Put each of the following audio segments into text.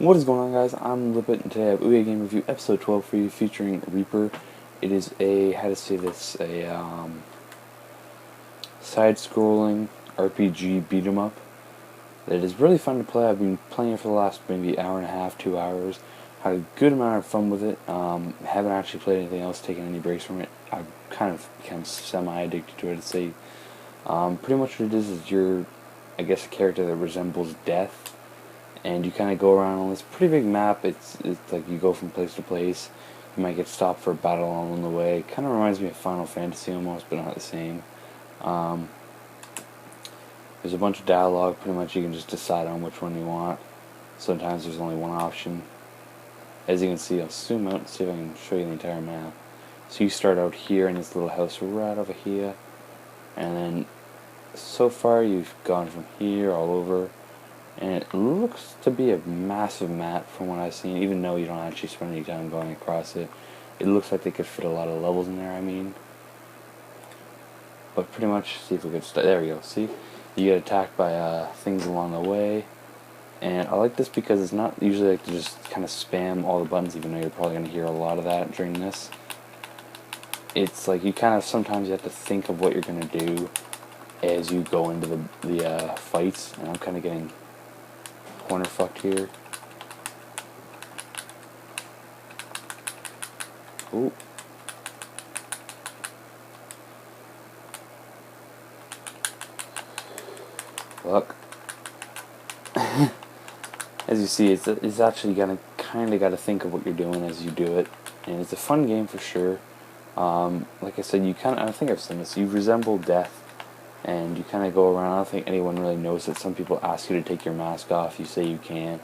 What is going on, guys? I'm Lippet, and today I have Ouya Game Review Episode 12 for you, featuring Reaper. It is how to say this, side-scrolling RPG beat-em-up that is really fun to play. I've been playing it for the last maybe hour and a half, 2 hours. Had a good amount of fun with it. Haven't actually played anything else, taken any breaks from it. I've kind of become semi-addicted to it, I'd say. Pretty much what it is you're, I guess, a character that resembles death. And you kind of go around on this pretty big map. It's like you go from place to place. You might get stopped for a battle along the way. Kind of reminds me of Final Fantasy almost, but not the same. There's a bunch of dialogue. Pretty much you can just decide on which one you want. Sometimes there's only one option. As you can see, I'll zoom out and see if I can show you the entire map. So you start out here in this little house right over here. And then so far you've gone from here all over. And it looks to be a massive map from what I've seen, even though you don't actually spend any time going across it. It looks like they could fit a lot of levels in there, But pretty much, see if we could there we go, see? You get attacked by things along the way. And I like this because it's not usually like to just kind of spam all the buttons, even though you're probably going to hear a lot of that during this. It's like you kind of, sometimes you have to think of what you're going to do as you go into the fights. And I'm kind of getting corner fucked here. Ooh. Look. As you see, it's actually kind of got to think of what you're doing as you do it, and it's a fun game for sure. Like I said, I think I've said this. You resemble death. And you kind of go around. I don't think anyone really knows that. Some people ask you to take your mask off. You say you can't,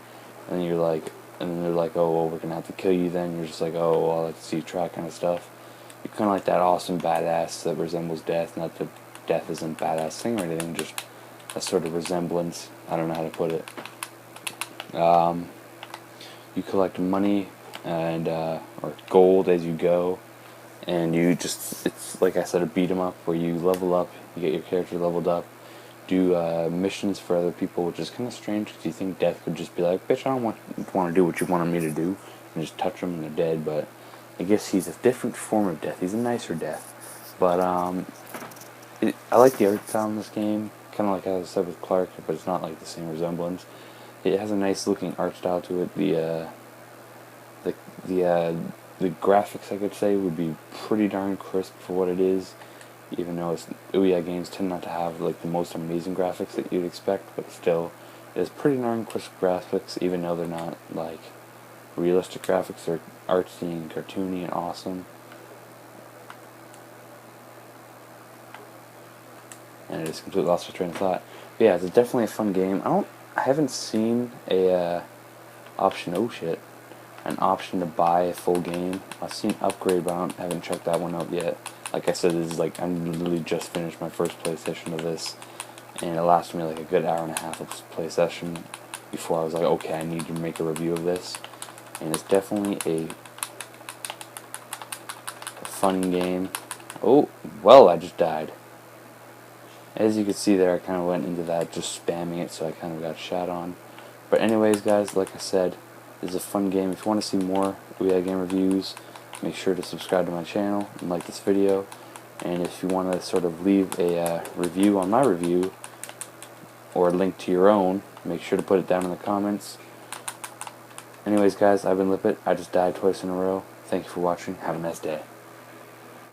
and then you're like, and then they're like, "Oh, well, we're gonna have to kill you." Then you're just like, "Oh, well, let's see you try," kind of stuff. You're kind of like that awesome badass that resembles death. Not that death isn't badass thing or anything, just a sort of resemblance. I don't know how to put it. You collect money and or gold as you go. And it's like I said, a beat 'em up where you level up, you get your character leveled up, do missions for other people, which is kind of strange because you think death could just be like, bitch, I don't want to do what you wanted me to do, and just touch them and they're dead. But I guess he's a different form of death. He's a nicer death. But I like the art style in this game, kind of like I said with Clark, but it's not like the same resemblance. It has a nice looking art style to it. The graphics, I could say, would be pretty darn crisp for what it is, even though Ouya games tend not to have like the most amazing graphics that you'd expect, but still, it is pretty darn crisp graphics, even though they're not like realistic graphics. They're artsy and cartoony and awesome. And it is completely lost my train of thought. But yeah, it's definitely a fun game. I haven't seen a option. Oh shit. An option to buy a full game. I've seen upgrade, but I haven't checked that one out yet. Like I said, this is like, I literally just finished my first play session of this, and it lasted me like a good hour and a half of play session before I was like, okay, I need to make a review of this. And it's definitely a fun game. Oh, well, I just died. As you can see there, I kind of went into that just spamming it, so I kind of got shot on. But anyways, guys, like I said, it's a fun game. If you want to see more Ouya game reviews, make sure to subscribe to my channel and like this video. And if you want to sort of leave a review on my review, or a link to your own, make sure to put it down in the comments. Anyways, guys, I've been Lippet. I just died twice in a row. Thank you for watching. Have a nice day.